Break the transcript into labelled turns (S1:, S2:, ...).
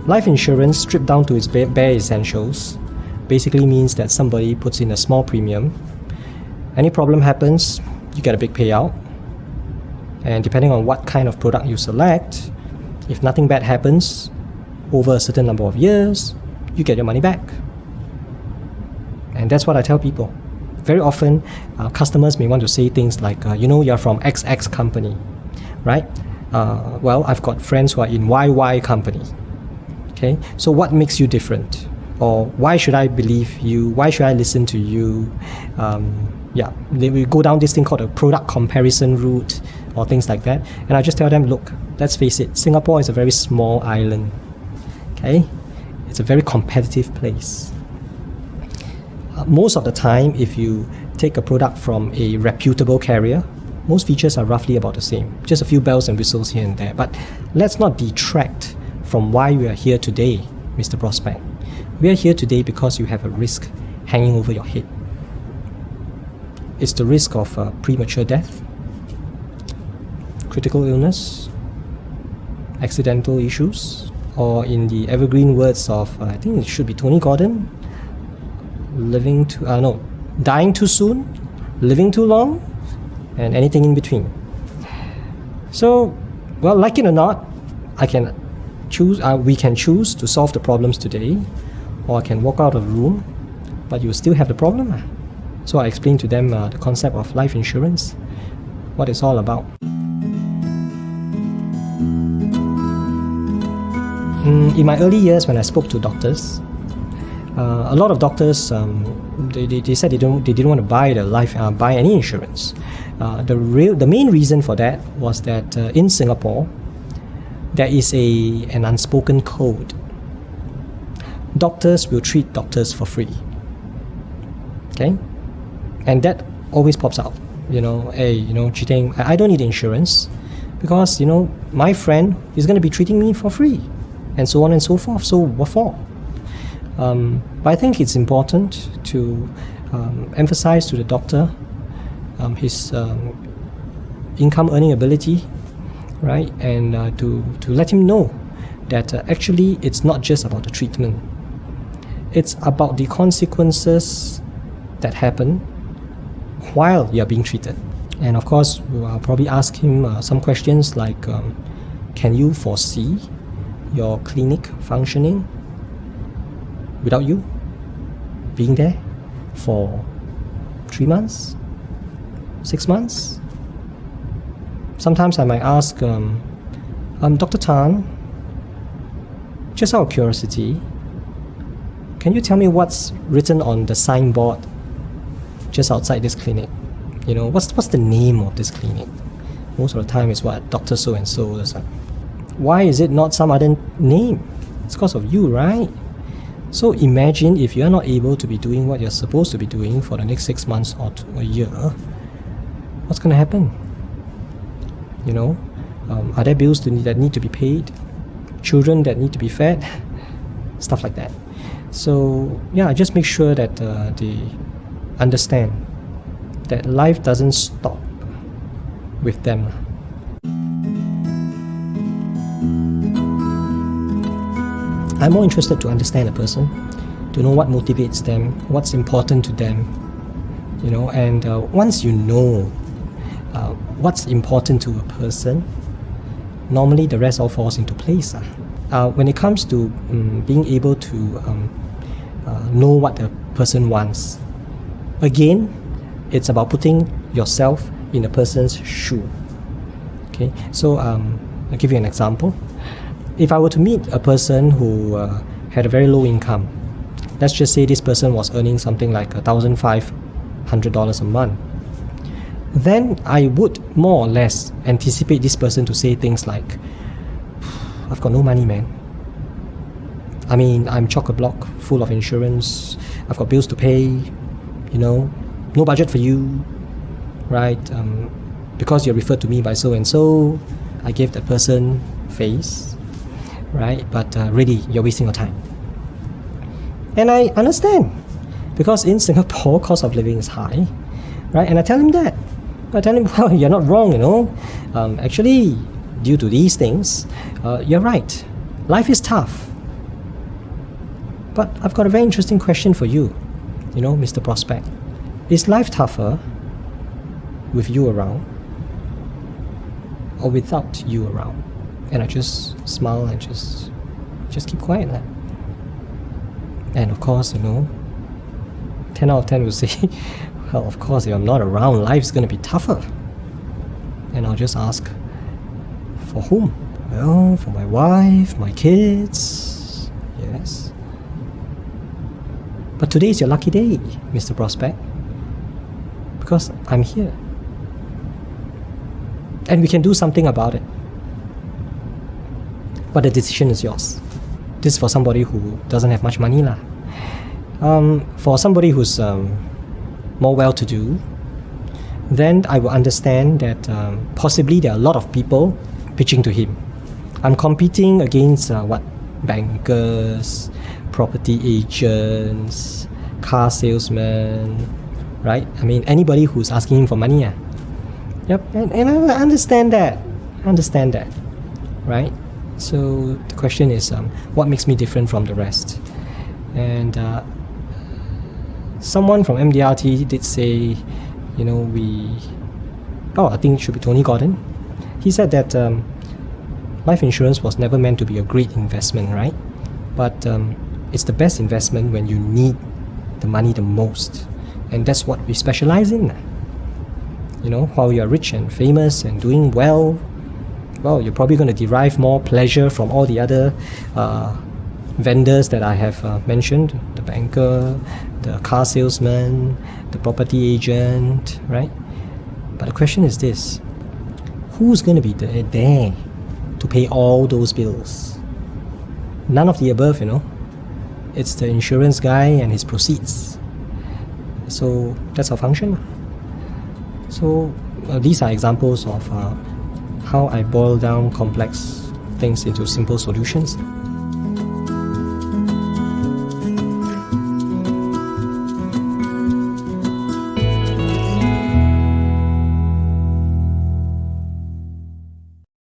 S1: Life insurance, stripped down to its bare essentials, basically means that somebody puts in a small premium. Any problem happens, you get a big payout. And depending on what kind of product you select, if nothing bad happens over a certain number of years, you get your money back. And that's what I tell people. Very often, customers may want to say things like, you're from XX company, right? Well, I've got friends who are in YY company. Okay, so what makes you different? Or why should I believe you? Why should I listen to you? We go down this thing called a product comparison route or things like that. And I just tell them, look, let's face it, Singapore is a very small island. Okay, it's a very competitive place. Most of the time, if you take a product from a reputable carrier, most features are roughly about the same. Just a few bells and whistles here and there. But let's not detract from why we are here today, Mr. Prospect. We are here today because you have a risk hanging over your head. It's the risk of premature death, critical illness, accidental issues, or in the evergreen words of, I think it should be Tony Gordon, dying too soon, living too long, and anything in between. So, well, like it or not, we can choose to solve the problems today, or I can walk out of the room, but you still have the problem. So I explained to them the concept of life insurance, what it's all about. In my early years, when I spoke to doctors, a lot of doctors they said they didn't want to buy any insurance. The main reason for that was that in Singapore, there is an unspoken code. Doctors will treat doctors for free. Okay? And that always pops out. Cheating, I don't need insurance because, my friend is going to be treating me for free and so on and so forth. So what for? But I think it's important to emphasize to the doctor his income earning ability, right? And to let him know that actually it's not just about the treatment. It's about the consequences that happen while you're being treated. And of course, I'll probably ask him some questions like, can you foresee your clinic functioning without you being there for 3 months, 6 months? Sometimes I might ask, Dr. Tan, just out of curiosity, can you tell me what's written on the signboard just outside this clinic? What's the name of this clinic? Most of the time it's what, Dr. So-and-so. Why is it not some other name? It's because of you, right? So imagine if you're not able to be doing what you're supposed to be doing for the next 6 months or a year, what's going to happen? Are there bills that need to be paid? Children that need to be fed? Stuff like that. So just make sure that they understand that life doesn't stop with them. I'm more interested to understand a person, to know what motivates them, what's important to them, and once you know what's important to a person, normally the rest all falls into place. When it comes to being able to know what the person wants, again, it's about putting yourself in a person's shoe. Okay, so I'll give you an example. If I were to meet a person who had a very low income, let's just say this person was earning something like $1,500 a month, then I would more or less anticipate this person to say things like, I've got no money, man. I mean, I'm chock-a-block full of insurance, I've got bills to pay, no budget for you, right? Because you're referred to me by so-and-so, I gave that person face, right? But really, you're wasting your time. And I understand, because in Singapore, cost of living is high, right? And I tell him that. I tell him, well, you're not wrong, Actually, due to these things, you're right. Life is tough. But I've got a very interesting question for you, Mr. Prospect. Is life tougher with you around or without you around? And I just smile and just keep quiet then. And of course, 10 out of 10 will say, well, of course, if I'm not around, life's going to be tougher. And I'll just ask, for whom? Well, for my wife, my kids, yes. But today is your lucky day, Mr. Prospect, because I'm here. And we can do something about it. But the decision is yours. This is for somebody who doesn't have much money lah. For somebody who's more well-to-do, then I will understand that possibly there are a lot of people pitching to him. I'm competing against bankers, property agents, car salesmen, right? I mean, anybody who's asking him for money. Yep, and I understand that. Right? So the question is, what makes me different from the rest? And someone from MDRT did say, I think it should be Tony Gordon. He said that life insurance was never meant to be a great investment, right? But it's the best investment when you need the money the most. And that's what we specialize in. While you're rich and famous and doing well, you're probably going to derive more pleasure from all the other vendors that I have mentioned, the banker, the car salesman, the property agent, right? But the question is this: who's going to be there to pay all those bills? None of the above, It's the insurance guy and his proceeds. So that's our function. So these are examples of how I boil down complex things into simple solutions.